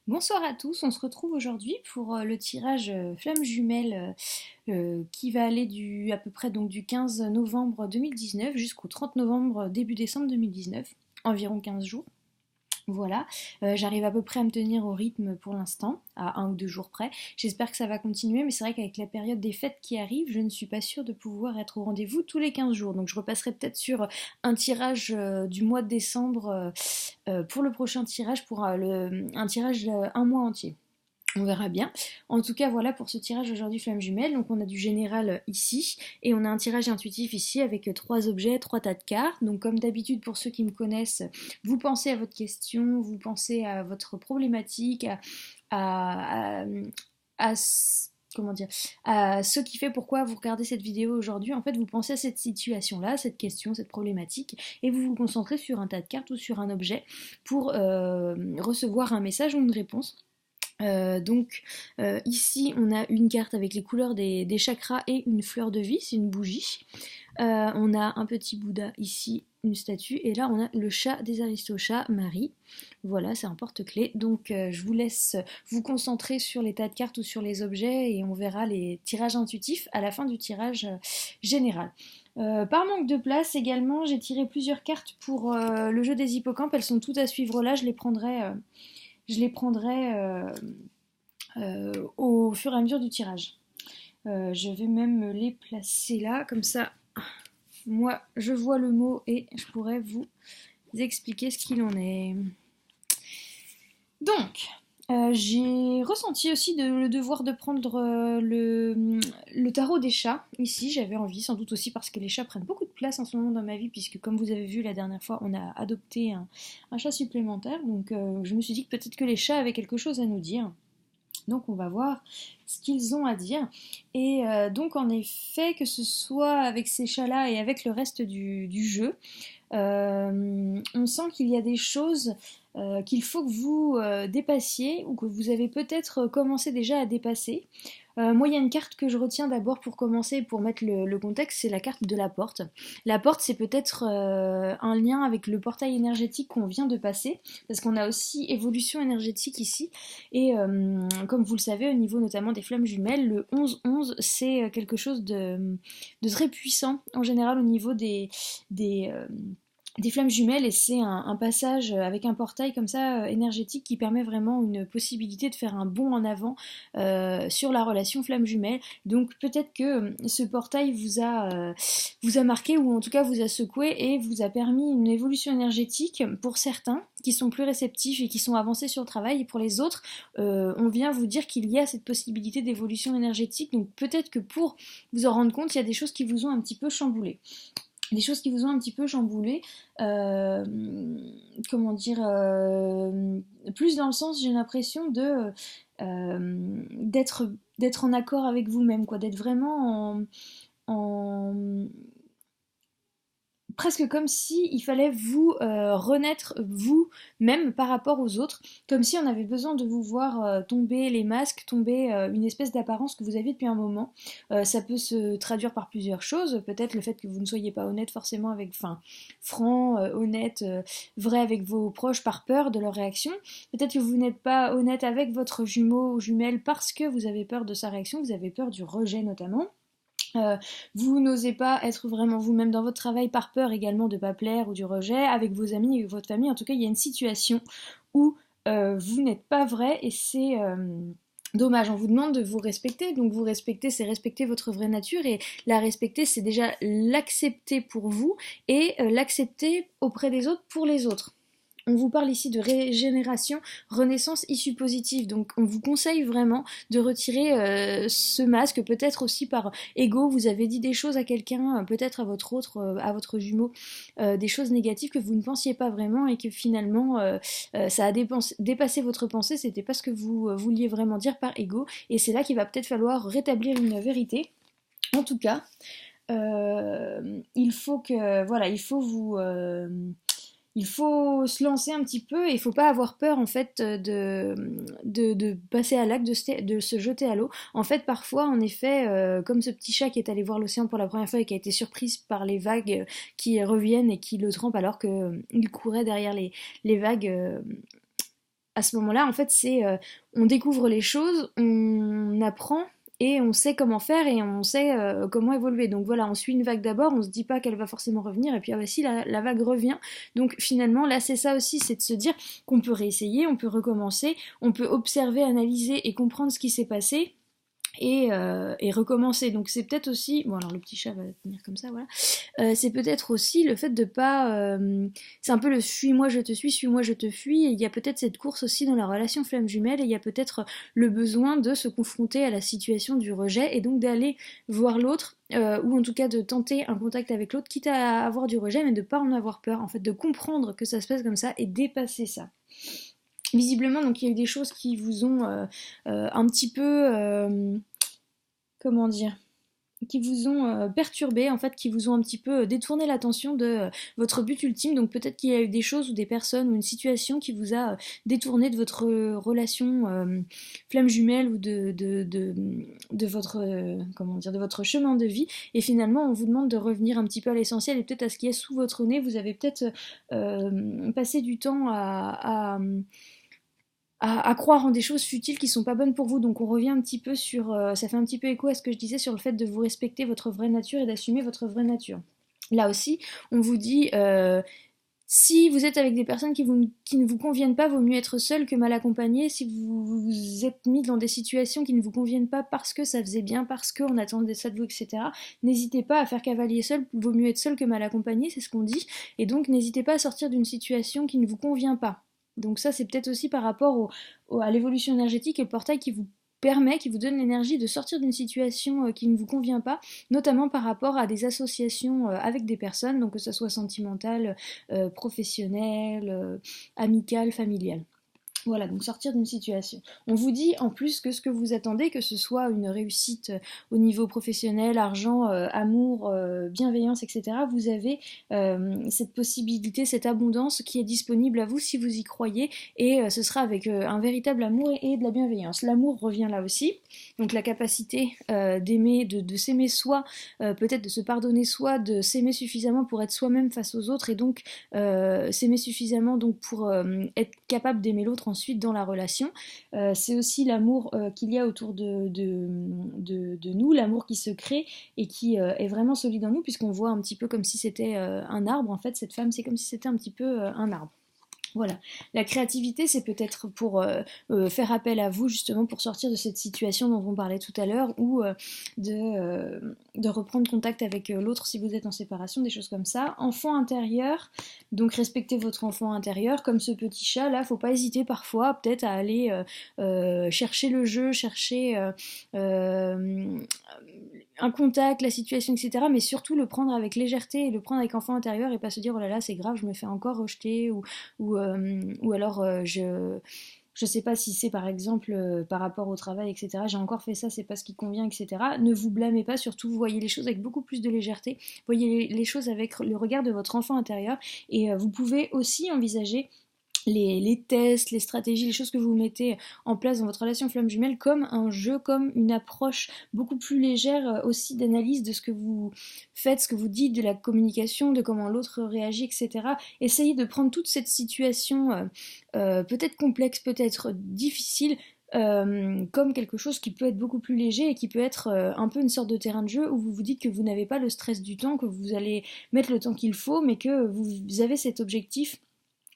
Bonsoir à tous, on se retrouve aujourd'hui pour le tirage flamme jumelle qui va aller à peu près donc, du 15 novembre 2019 jusqu'au 30 novembre début décembre 2019, environ 15 jours. Voilà, j'arrive à peu près à me tenir au rythme pour l'instant, à 1 ou 2 jours près. J'espère que ça va continuer, mais c'est vrai qu'avec la période des fêtes qui arrive, je ne suis pas sûre de pouvoir être au rendez-vous tous les 15 jours. Donc je repasserai peut-être sur un tirage du mois de décembre pour le prochain tirage, pour un tirage un mois entier. On verra bien. En tout cas, voilà pour ce tirage aujourd'hui flamme jumelle. Donc on a du général ici et on a un tirage intuitif ici avec 3 objets, 3 tas de cartes. Donc comme d'habitude pour ceux qui me connaissent, vous pensez à votre question, vous pensez à votre problématique, à, à, à comment dire, à ce qui fait pourquoi vous regardez cette vidéo aujourd'hui. En fait, vous pensez à cette situation-là, cette question, cette problématique, et vous vous concentrez sur un tas de cartes ou sur un objet pour recevoir un message ou une réponse. Ici on a une carte avec les couleurs des chakras et une fleur de vie, c'est une bougie. On a un petit Bouddha ici, une statue, et là on a le chat des Aristochats, Marie. Voilà, c'est un porte-clés. Donc je vous laisse vous concentrer sur les tas de cartes ou sur les objets et on verra les tirages intuitifs à la fin du tirage général. Par manque de place également, j'ai tiré plusieurs cartes pour le jeu des hippocampes. Elles sont toutes à suivre là, je les prendrai au fur et à mesure du tirage. Je vais même me les placer là, comme ça, moi, je vois le mot et je pourrais vous expliquer ce qu'il en est. Donc, j'ai ressenti aussi le devoir de prendre le tarot des chats. Ici, j'avais envie, sans doute aussi parce que les chats prennent beaucoup de place en ce moment dans ma vie, puisque comme vous avez vu la dernière fois, on a adopté un chat supplémentaire. Donc, je me suis dit que peut-être que les chats avaient quelque chose à nous dire. Donc on va voir ce qu'ils ont à dire. Et donc en effet, que ce soit avec ces chats-là et avec le reste du jeu, on sent qu'il y a des choses qu'il faut que vous dépassiez ou que vous avez peut-être commencé déjà à dépasser. Moi, il y a une carte que je retiens d'abord pour commencer, pour mettre le contexte, c'est la carte de la porte. La porte, c'est peut-être un lien avec le portail énergétique qu'on vient de passer, parce qu'on a aussi évolution énergétique ici. Et comme vous le savez, au niveau notamment des flammes jumelles, le 11-11, c'est quelque chose de très puissant, en général au niveau des, des flammes jumelles, et c'est un passage avec un portail comme ça énergétique qui permet vraiment une possibilité de faire un bond en avant sur la relation flamme jumelle. Donc peut-être que ce portail vous a marqué ou en tout cas vous a secoué et vous a permis une évolution énergétique pour certains qui sont plus réceptifs et qui sont avancés sur le travail, et pour les autres on vient vous dire qu'il y a cette possibilité d'évolution énergétique. Donc peut-être que pour vous en rendre compte, il y a des choses qui vous ont un petit peu chamboulé. Des choses qui vous ont un petit peu chamboulé, euh, comment dire, plus dans le sens, j'ai l'impression d'être en accord avec vous-même, quoi, d'être vraiment en presque comme si il fallait vous renaître vous-même par rapport aux autres, comme si on avait besoin de vous voir tomber les masques, tomber une espèce d'apparence que vous aviez depuis un moment. Ça peut se traduire par plusieurs choses, peut-être le fait que vous ne soyez pas honnête forcément avec, enfin, franc, honnête, vrai avec vos proches par peur de leur réaction. Peut-être que vous n'êtes pas honnête avec votre jumeau ou jumelle parce que vous avez peur de sa réaction, vous avez peur du rejet notamment. Euh, vous n'osez pas être vraiment vous-même dans votre travail par peur également de ne pas plaire ou du rejet avec vos amis ou votre famille. En tout cas, il y a une situation où vous n'êtes pas vrai et c'est dommage. On vous demande de vous respecter. Donc vous respecter, c'est respecter votre vraie nature, et la respecter, c'est déjà l'accepter pour vous et l'accepter auprès des autres pour les autres. On vous parle ici de régénération, renaissance issue positive. Donc on vous conseille vraiment de retirer ce masque, peut-être aussi par ego, vous avez dit des choses à quelqu'un, peut-être à votre jumeau, des choses négatives que vous ne pensiez pas vraiment et que finalement ça a dépassé votre pensée, c'était pas ce que vous vouliez vraiment dire par ego, et c'est là qu'il va peut-être falloir rétablir une vérité. En tout cas, il faut que, voilà, il faut se lancer un petit peu et il faut pas avoir peur en fait de passer à l'acte, de se jeter à l'eau. En fait, parfois, en effet, comme ce petit chat qui est allé voir l'océan pour la première fois et qui a été surprise par les vagues qui reviennent et qui le trempent alors qu'il courait derrière les vagues à ce moment-là, en fait, on découvre les choses, on apprend, et on sait comment faire et on sait comment évoluer. Donc voilà, on suit une vague d'abord, on se dit pas qu'elle va forcément revenir, et puis ah bah si, la vague revient. Donc finalement, là c'est ça aussi, c'est de se dire qu'on peut réessayer, on peut recommencer, on peut observer, analyser et comprendre ce qui s'est passé, et recommencer. Donc c'est peut-être aussi, bon alors le petit chat va venir comme ça, voilà. C'est peut-être aussi le fait de pas, c'est un peu le suis-moi je te suis-moi je te fuis. Et il y a peut-être cette course aussi dans la relation flamme jumelle, et il y a peut-être le besoin de se confronter à la situation du rejet et donc d'aller voir l'autre. Ou en tout cas de tenter un contact avec l'autre, quitte à avoir du rejet, mais de pas en avoir peur, en fait, de comprendre que ça se passe comme ça et dépasser ça. Visiblement, donc il y a eu des choses qui vous ont un petit peu, comment dire, qui vous ont perturbé, en fait, qui vous ont un petit peu détourné l'attention de votre but ultime. Donc peut-être qu'il y a eu des choses ou des personnes ou une situation qui vous a détourné de votre relation flamme jumelle ou de votre comment dire, de votre chemin de vie. Et finalement, on vous demande de revenir un petit peu à l'essentiel et peut-être à ce qui est sous votre nez. Vous avez peut-être passé du temps à croire en des choses futiles qui sont pas bonnes pour vous. Donc on revient un petit peu sur, ça fait un petit peu écho à ce que je disais sur le fait de vous respecter votre vraie nature et d'assumer votre vraie nature. Là aussi, on vous dit, si vous êtes avec des personnes qui ne vous conviennent pas, vaut mieux être seul que mal accompagné. Si vous êtes mis dans des situations qui ne vous conviennent pas parce que ça faisait bien, parce qu'on attendait ça de vous, etc., n'hésitez pas à faire cavalier seul, vaut mieux être seul que mal accompagné, c'est ce qu'on dit. Et donc n'hésitez pas à sortir d'une situation qui ne vous convient pas. Donc ça, c'est peut-être aussi par rapport à l'évolution énergétique et le portail qui vous permet, qui vous donne l'énergie de sortir d'une situation qui ne vous convient pas, notamment par rapport à des associations avec des personnes, donc que ce soit sentimentale, professionnelle, amicale, familiale. Voilà, donc sortir d'une situation. On vous dit en plus que ce que vous attendez, que ce soit une réussite au niveau professionnel, argent, amour, bienveillance, etc., vous avez cette possibilité, cette abondance qui est disponible à vous si vous y croyez, et ce sera avec un véritable amour et de la bienveillance. L'amour revient là aussi, donc la capacité d'aimer, de s'aimer soi, peut-être de se pardonner soi, de s'aimer suffisamment pour être soi-même face aux autres, et donc s'aimer suffisamment donc pour être capable d'aimer l'autre ensuite dans la relation. C'est aussi l'amour qu'il y a autour de nous, l'amour qui se crée et qui est vraiment solide en nous, puisqu'on voit un petit peu comme si c'était un arbre. En fait, cette femme, c'est comme si c'était un petit peu un arbre. Voilà, la créativité, c'est peut-être pour faire appel à vous justement pour sortir de cette situation dont on parlait tout à l'heure, ou de reprendre contact avec l'autre si vous êtes en séparation, des choses comme ça. Enfant intérieur, donc respectez votre enfant intérieur, comme ce petit chat là, faut pas hésiter parfois peut-être à aller chercher le jeu, chercher un contact, la situation, etc. Mais surtout le prendre avec légèreté et le prendre avec enfant intérieur, et pas se dire oh là là c'est grave, je me fais encore rejeter, ou alors je sais pas si c'est par exemple par rapport au travail, etc. J'ai encore fait ça, c'est pas ce qui convient, etc. Ne vous blâmez pas, surtout voyez les choses avec beaucoup plus de légèreté, voyez les choses avec le regard de votre enfant intérieur, et vous pouvez aussi envisager les tests, les stratégies, les choses que vous mettez en place dans votre relation flamme jumelle comme un jeu, comme une approche beaucoup plus légère aussi d'analyse de ce que vous faites, ce que vous dites, de la communication, de comment l'autre réagit, etc. Essayez de prendre toute cette situation peut-être complexe, peut-être difficile, comme quelque chose qui peut être beaucoup plus léger et qui peut être un peu une sorte de terrain de jeu où vous vous dites que vous n'avez pas le stress du temps, que vous allez mettre le temps qu'il faut, mais que vous avez cet objectif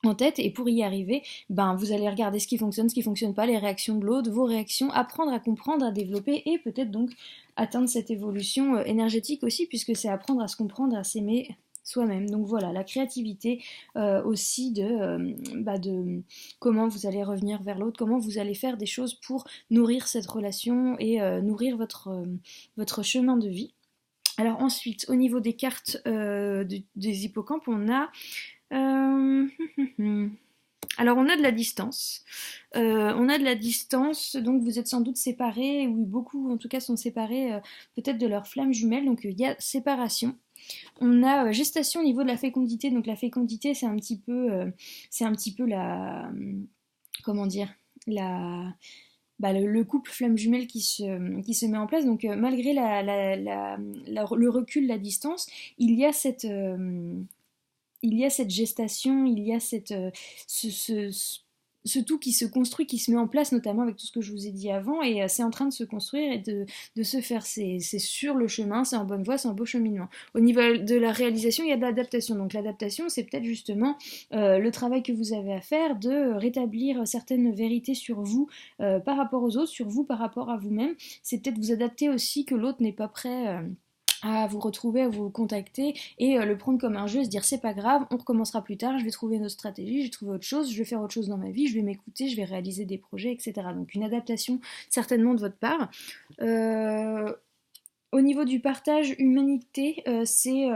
en tête, et pour y arriver, ben vous allez regarder ce qui fonctionne pas, les réactions de l'autre, vos réactions, apprendre à comprendre, à développer, et peut-être donc atteindre cette évolution énergétique aussi, puisque c'est apprendre à se comprendre, à s'aimer soi-même. Donc voilà, la créativité aussi de comment vous allez revenir vers l'autre, comment vous allez faire des choses pour nourrir cette relation et nourrir votre chemin de vie. Alors ensuite, au niveau des cartes des hippocampes, on a alors on a de la distance. Donc vous êtes sans doute séparés, ou beaucoup en tout cas sont séparés peut-être de leur flamme jumelle, donc il y a séparation. On a gestation au niveau de la fécondité, donc la fécondité c'est un petit peu la... comment dire, le couple flamme jumelle qui se met en place. Donc malgré le recul, la distance, il y a cette gestation, il y a ce tout qui se construit, qui se met en place, notamment avec tout ce que je vous ai dit avant, et c'est en train de se construire et de se faire. C'est sur le chemin, c'est en bonne voie, c'est un beau cheminement. Au niveau de la réalisation, il y a de l'adaptation. Donc l'adaptation, c'est peut-être justement le travail que vous avez à faire de rétablir certaines vérités sur vous par rapport aux autres, sur vous par rapport à vous-même. C'est peut-être vous adapter aussi que l'autre n'est pas prêt. À vous retrouver, à vous contacter et le prendre comme un jeu, se dire c'est pas grave, on recommencera plus tard, je vais trouver une autre stratégie, je vais trouver autre chose, je vais faire autre chose dans ma vie, je vais m'écouter, je vais réaliser des projets, etc. Donc une adaptation certainement de votre part. Euh, Au niveau du partage humanité, c'est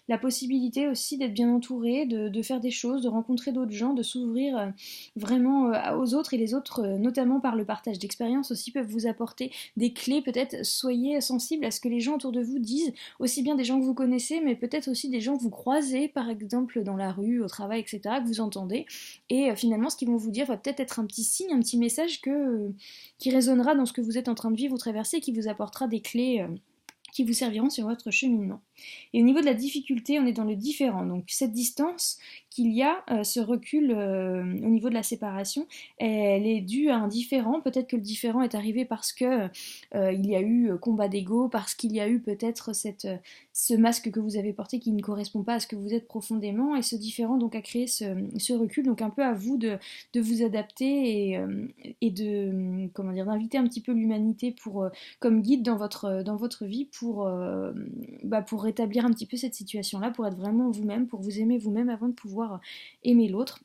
la possibilité aussi d'être bien entouré, de faire des choses, de rencontrer d'autres gens, de s'ouvrir vraiment aux autres et les autres, notamment par le partage d'expériences aussi, peuvent vous apporter des clés. Peut-être soyez sensible à ce que les gens autour de vous disent, aussi bien des gens que vous connaissez, mais peut-être aussi des gens que vous croisez, par exemple dans la rue, au travail, etc., que vous entendez. Et finalement, ce qu'ils vont vous dire va peut-être être un petit signe, un petit message qui résonnera dans ce que vous êtes en train de vivre ou traverser, qui vous apportera des clés qui vous serviront sur votre cheminement. Et au niveau de la difficulté, on est dans le différent. Donc cette distance qu'il y a, ce recul au niveau de la séparation, elle est due à un différent. Peut-être que le différent est arrivé parce que il y a eu combat d'ego, parce qu'il y a eu peut-être ce masque que vous avez porté qui ne correspond pas à ce que vous êtes profondément. Et ce différent donc a créé ce recul. Donc un peu à vous de vous adapter et de comment dire d'inviter un petit peu l'humanité pour comme guide dans votre vie pour rétablir un petit peu cette situation-là, pour être vraiment vous-même, pour vous aimer vous-même avant de pouvoir aimer l'autre.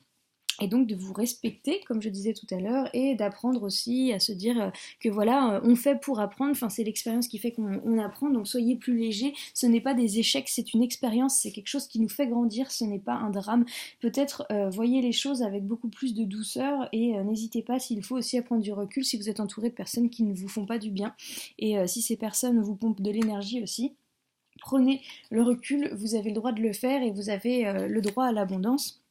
Et donc de vous respecter, comme je disais tout à l'heure, et d'apprendre aussi à se dire que voilà, on fait pour apprendre, enfin c'est l'expérience qui fait qu'on apprend, donc soyez plus léger, ce n'est pas des échecs, c'est une expérience, c'est quelque chose qui nous fait grandir, ce n'est pas un drame. Peut-être voyez les choses avec beaucoup plus de douceur et n'hésitez pas s'il faut aussi à prendre du recul si vous êtes entouré de personnes qui ne vous font pas du bien et si ces personnes vous pompent de l'énergie aussi. Prenez le recul, vous avez le droit de le faire et vous avez le droit à l'abondance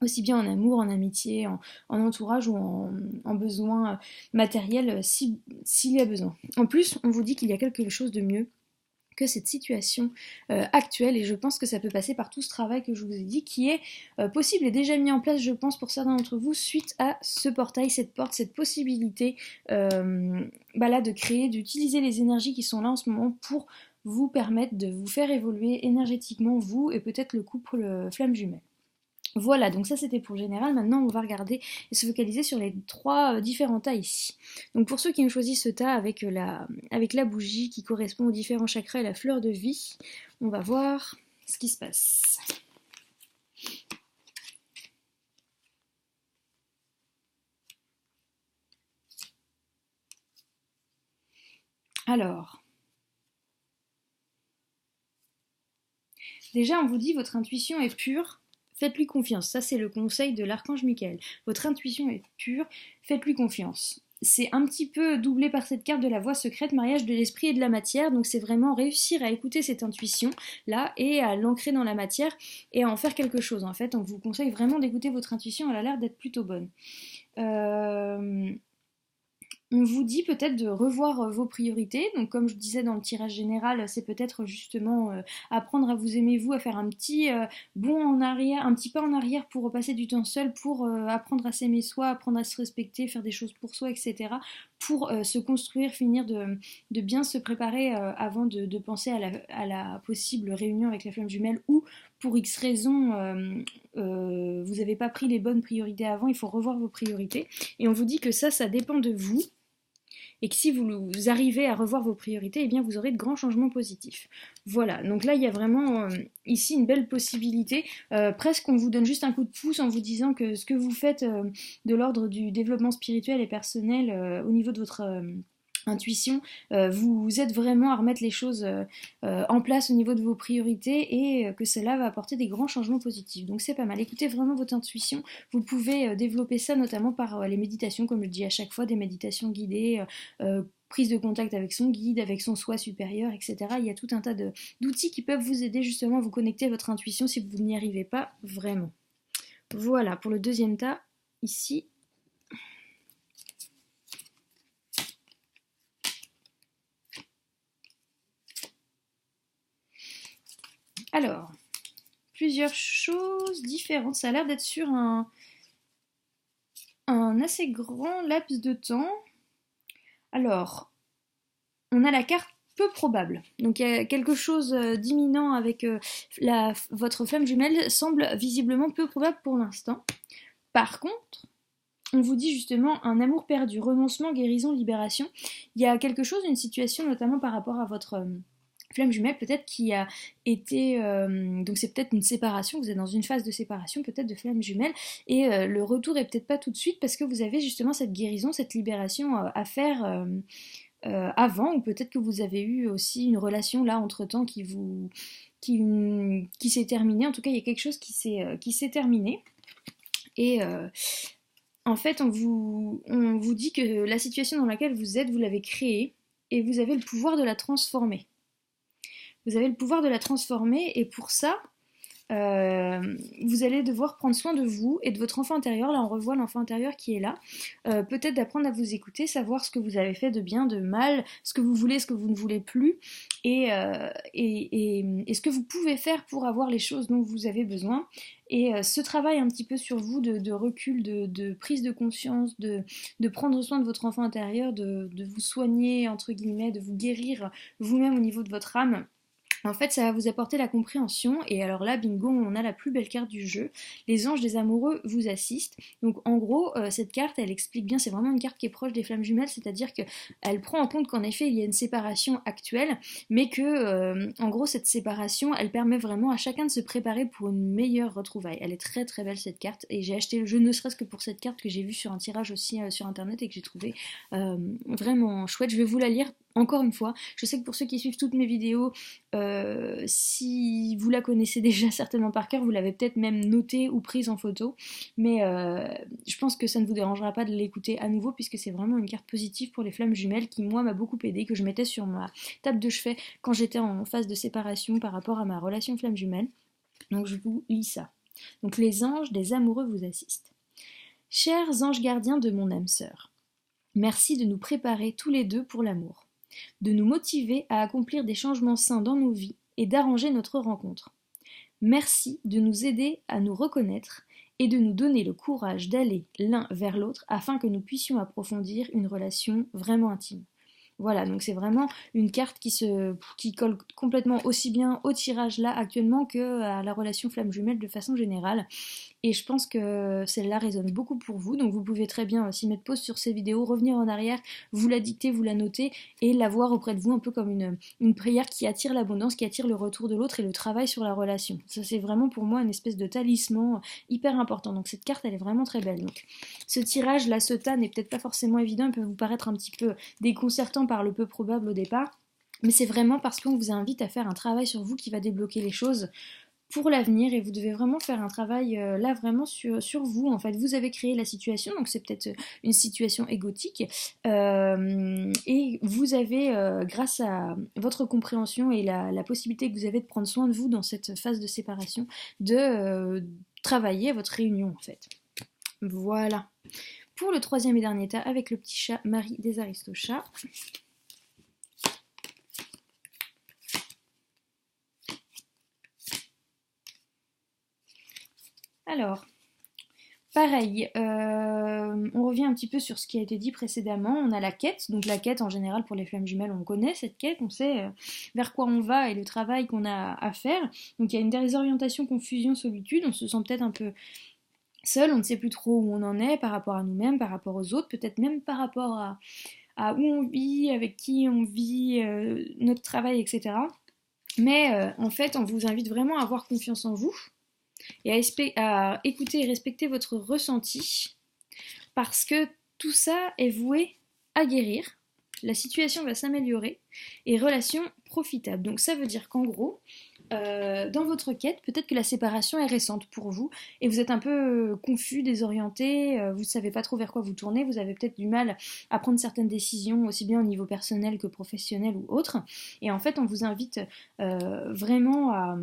aussi bien en amour, en amitié, en entourage ou en besoin matériel s'il y a besoin. En plus, on vous dit qu'il y a quelque chose de mieux que cette situation actuelle et je pense que ça peut passer par tout ce travail que je vous ai dit qui est possible et déjà mis en place je pense pour certains d'entre vous suite à ce portail, cette porte, cette possibilité là, de créer, d'utiliser les énergies qui sont là en ce moment pour vous permettre de vous faire évoluer énergétiquement vous et peut-être le couple flamme jumelle. Voilà, donc ça c'était pour le général. Maintenant, on va regarder et se focaliser sur les trois différents tas ici. Donc pour ceux qui ont choisi ce tas avec la bougie qui correspond aux différents chakras et la fleur de vie, on va voir ce qui se passe. Alors, déjà on vous dit votre intuition est pure. Faites-lui confiance, ça c'est le conseil de l'archange Michael. Votre intuition est pure, faites-lui confiance. C'est un petit peu doublé par cette carte de la voie secrète, mariage de l'esprit et de la matière, donc c'est vraiment réussir à écouter cette intuition là et à l'ancrer dans la matière et à en faire quelque chose. En fait, on vous conseille vraiment d'écouter votre intuition, elle a l'air d'être plutôt bonne. On vous dit peut-être de revoir vos priorités. Donc comme je disais dans le tirage général, c'est peut-être justement apprendre à vous aimer vous, à faire un petit bond en arrière, un petit pas en arrière pour passer du temps seul, pour apprendre à s'aimer soi, apprendre à se respecter, faire des choses pour soi, etc. Pour se construire, finir de bien se préparer avant de penser à la possible réunion avec la flamme jumelle ou pour X raisons, vous n'avez pas pris les bonnes priorités avant, il faut revoir vos priorités. Et on vous dit que ça dépend de vous et que si vous arrivez à revoir vos priorités, eh bien vous aurez de grands changements positifs. Voilà, donc là il y a vraiment ici une belle possibilité. Presque on vous donne juste un coup de pouce en vous disant que ce que vous faites de l'ordre du développement spirituel et personnel au niveau de votre intuition vous aide vraiment à remettre les choses en place au niveau de vos priorités et que cela va apporter des grands changements positifs. Donc c'est pas mal. Écoutez vraiment votre intuition. Vous pouvez développer ça notamment par les méditations, comme je dis à chaque fois, des méditations guidées, prise de contact avec son guide, avec son soi supérieur, etc. Il y a tout un tas d'outils qui peuvent vous aider justement à vous connecter à votre intuition si vous n'y arrivez pas vraiment. Voilà, pour le deuxième tas, ici, alors, plusieurs choses différentes. Ça a l'air d'être sur un un assez grand laps de temps. Alors, on a la carte peu probable. Donc il y a quelque chose d'imminent avec votre flamme jumelle semble visiblement peu probable pour l'instant. Par contre, on vous dit justement un amour perdu, renoncement, guérison, libération. Il y a quelque chose, une situation notamment par rapport à votre flamme jumelle peut-être qui a été... donc c'est peut-être une séparation, vous êtes dans une phase de séparation peut-être de flamme jumelle et le retour est peut-être pas tout de suite parce que vous avez justement cette guérison, cette libération à faire avant, ou peut-être que vous avez eu aussi une relation là entre-temps qui s'est terminée. En tout cas, il y a quelque chose qui s'est terminé. Et en fait, on vous dit que la situation dans laquelle vous êtes, vous l'avez créée et vous avez le pouvoir de la transformer. Vous avez le pouvoir de la transformer et pour ça, vous allez devoir prendre soin de vous et de votre enfant intérieur. Là, on revoit l'enfant intérieur qui est là. Peut-être d'apprendre à vous écouter, savoir ce que vous avez fait de bien, de mal, ce que vous voulez, ce que vous ne voulez plus, et ce que vous pouvez faire pour avoir les choses dont vous avez besoin. Et ce travail un petit peu sur vous, de recul, de prise de conscience, de prendre soin de votre enfant intérieur, de vous soigner, entre guillemets, de vous guérir vous-même au niveau de votre âme. En fait, ça va vous apporter la compréhension, et alors là, bingo, on a la plus belle carte du jeu. Les anges des amoureux vous assistent. Donc en gros, cette carte, elle explique bien, c'est vraiment une carte qui est proche des flammes jumelles, c'est-à-dire qu'elle prend en compte qu'en effet, il y a une séparation actuelle, mais que, en gros, cette séparation, elle permet vraiment à chacun de se préparer pour une meilleure retrouvaille. Elle est très très belle cette carte, et j'ai acheté le jeu ne serait-ce que pour cette carte que j'ai vue sur un tirage aussi sur internet et que j'ai trouvé vraiment chouette. Je vais vous la lire encore une fois. Je sais que pour ceux qui suivent toutes mes vidéos, si vous la connaissez déjà certainement par cœur, vous l'avez peut-être même notée ou prise en photo, mais je pense que ça ne vous dérangera pas de l'écouter à nouveau puisque c'est vraiment une carte positive pour les flammes jumelles qui moi m'a beaucoup aidé, que je mettais sur ma table de chevet quand j'étais en phase de séparation par rapport à ma relation flamme jumelle. Donc je vous lis ça. Donc les anges des amoureux vous assistent. Chers anges gardiens de mon âme sœur, merci de nous préparer tous les deux pour l'amour, de nous motiver à accomplir des changements sains dans nos vies et d'arranger notre rencontre. Merci de nous aider à nous reconnaître et de nous donner le courage d'aller l'un vers l'autre afin que nous puissions approfondir une relation vraiment intime. Voilà, donc c'est vraiment une carte qui colle complètement aussi bien au tirage là actuellement que à la relation flamme jumelle de façon générale. Et je pense que celle-là résonne beaucoup pour vous, donc vous pouvez très bien aussi mettre pause sur ces vidéos, revenir en arrière, vous la dicter, vous la noter et la voir auprès de vous un peu comme une prière qui attire l'abondance, qui attire le retour de l'autre et le travail sur la relation. Ça c'est vraiment pour moi une espèce de talisman hyper important, donc cette carte elle est vraiment très belle. Donc, ce tirage, la sota n'est peut-être pas forcément évident, il peut vous paraître un petit peu déconcertant par le peu probable au départ, mais c'est vraiment parce qu'on vous invite à faire un travail sur vous qui va débloquer les choses pour l'avenir et vous devez vraiment faire un travail là vraiment sur vous. En fait, vous avez créé la situation, donc c'est peut-être une situation égotique et vous avez, grâce à votre compréhension et la possibilité que vous avez de prendre soin de vous dans cette phase de séparation, de travailler à votre réunion en fait. Voilà. Pour le troisième et dernier tas avec le petit chat Marie des Aristochats. Alors, pareil, on revient un petit peu sur ce qui a été dit précédemment. On a la quête, donc la quête en général pour les flammes jumelles, on connaît cette quête, on sait vers quoi on va et le travail qu'on a à faire. Donc il y a une désorientation, confusion, solitude, on se sent peut-être un peu seul, on ne sait plus trop où on en est par rapport à nous-mêmes, par rapport aux autres, peut-être même par rapport à où on vit, avec qui on vit, notre travail, etc. Mais en fait, on vous invite vraiment à avoir confiance en vous et à écouter et respecter votre ressenti parce que tout ça est voué à guérir, la situation va s'améliorer et relation profitable. Donc ça veut dire qu'en gros, dans votre quête, peut-être que la séparation est récente pour vous et vous êtes un peu confus, désorienté, vous ne savez pas trop vers quoi vous tournez, vous avez peut-être du mal à prendre certaines décisions aussi bien au niveau personnel que professionnel ou autre. Et en fait, on vous invite vraiment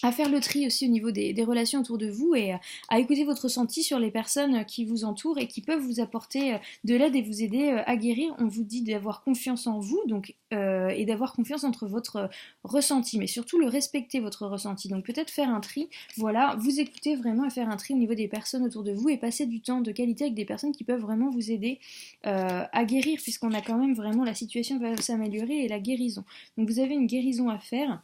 à faire le tri aussi au niveau des relations autour de vous et à écouter votre ressenti sur les personnes qui vous entourent et qui peuvent vous apporter de l'aide et vous aider à guérir. On vous dit d'avoir confiance en vous donc, et d'avoir confiance entre votre ressenti, mais surtout le respecter votre ressenti. Donc peut-être faire un tri, voilà, vous écoutez vraiment et faire un tri au niveau des personnes autour de vous et passer du temps de qualité avec des personnes qui peuvent vraiment vous aider à guérir puisqu'on a quand même vraiment la situation va s'améliorer et la guérison. Donc vous avez une guérison à faire.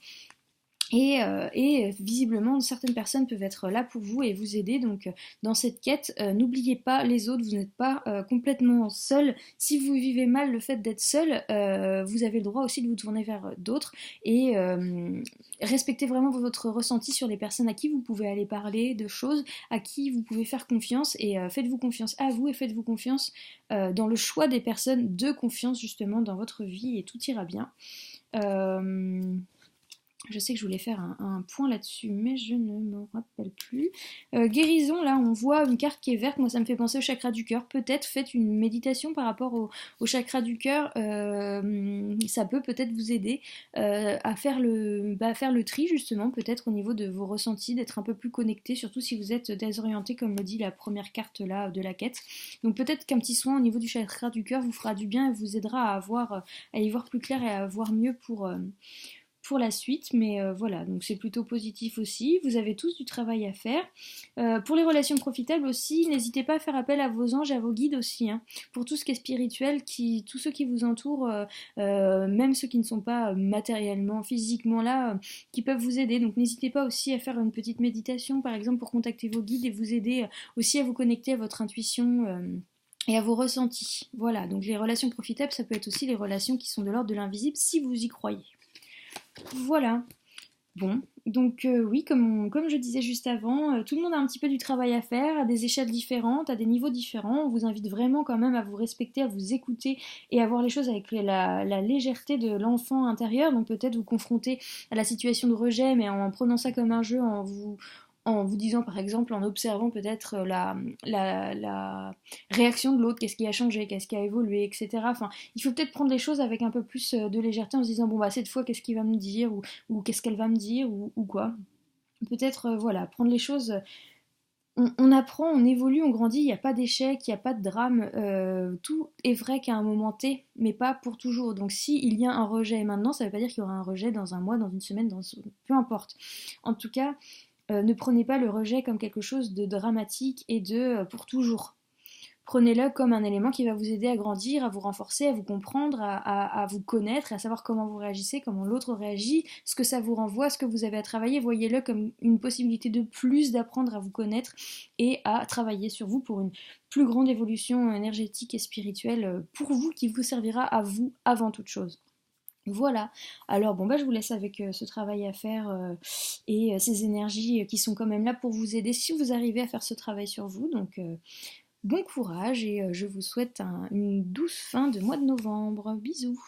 Et visiblement, certaines personnes peuvent être là pour vous et vous aider. Donc, dans cette quête, n'oubliez pas les autres. Vous n'êtes pas complètement seul. Si vous vivez mal le fait d'être seul, vous avez le droit aussi de vous tourner vers d'autres et respectez vraiment votre ressenti sur les personnes à qui vous pouvez aller parler de choses, à qui vous pouvez faire confiance et faites-vous confiance à vous et faites-vous confiance dans le choix des personnes de confiance justement dans votre vie et tout ira bien. Je sais que je voulais faire un point là-dessus, mais je ne me rappelle plus. Guérison, là, on voit une carte qui est verte. Moi, ça me fait penser au chakra du cœur. Peut-être faites une méditation par rapport au chakra du cœur. Ça peut peut-être vous aider à faire le tri, justement, peut-être au niveau de vos ressentis, d'être un peu plus connecté, surtout si vous êtes désorienté, comme le dit la première carte là de la quête. Donc peut-être qu'un petit soin au niveau du chakra du cœur vous fera du bien et vous aidera à y voir plus clair et à voir mieux pour la suite, mais voilà, donc c'est plutôt positif aussi. Vous avez tous du travail à faire. Pour les relations profitables aussi, n'hésitez pas à faire appel à vos anges, à vos guides aussi, hein. Pour tout ce qui est spirituel, tous ceux qui vous entourent, même ceux qui ne sont pas matériellement, physiquement là, qui peuvent vous aider. Donc n'hésitez pas aussi à faire une petite méditation, par exemple, pour contacter vos guides et vous aider aussi à vous connecter à votre intuition. Et à vos ressentis. Voilà, donc les relations profitables, ça peut être aussi les relations qui sont de l'ordre de l'invisible si vous y croyez. Voilà. Bon, donc oui, comme je disais juste avant, tout le monde a un petit peu du travail à faire, à des échelles différentes, à des niveaux différents. On vous invite vraiment quand même à vous respecter, à vous écouter et à voir les choses avec la légèreté de l'enfant intérieur. Donc peut-être vous confronter à la situation de rejet, mais en prenant ça comme un jeu, en vous disant par exemple, en observant peut-être la réaction de l'autre, qu'est-ce qui a changé, qu'est-ce qui a évolué, etc. Enfin, il faut peut-être prendre les choses avec un peu plus de légèreté en se disant, bon bah cette fois, qu'est-ce qu'il va me dire, ou qu'est-ce qu'elle va me dire, ou quoi. Peut-être, voilà, prendre les choses, on apprend, on évolue, on grandit, il n'y a pas d'échec, il n'y a pas de drame, tout est vrai qu'à un moment T, mais pas pour toujours. Donc si il y a un rejet maintenant, ça ne veut pas dire qu'il y aura un rejet dans un mois, dans une semaine, peu importe. En tout cas, ne prenez pas le rejet comme quelque chose de dramatique et de pour toujours. Prenez-le comme un élément qui va vous aider à grandir, à vous renforcer, à vous comprendre, à vous connaître, à savoir comment vous réagissez, comment l'autre réagit, ce que ça vous renvoie, ce que vous avez à travailler. Voyez-le comme une possibilité de plus d'apprendre à vous connaître et à travailler sur vous pour une plus grande évolution énergétique et spirituelle pour vous qui vous servira à vous avant toute chose. Voilà, alors bon bah je vous laisse avec ce travail à faire et ces énergies qui sont quand même là pour vous aider si vous arrivez à faire ce travail sur vous. Donc bon courage et je vous souhaite une douce fin de mois de novembre. Bisous.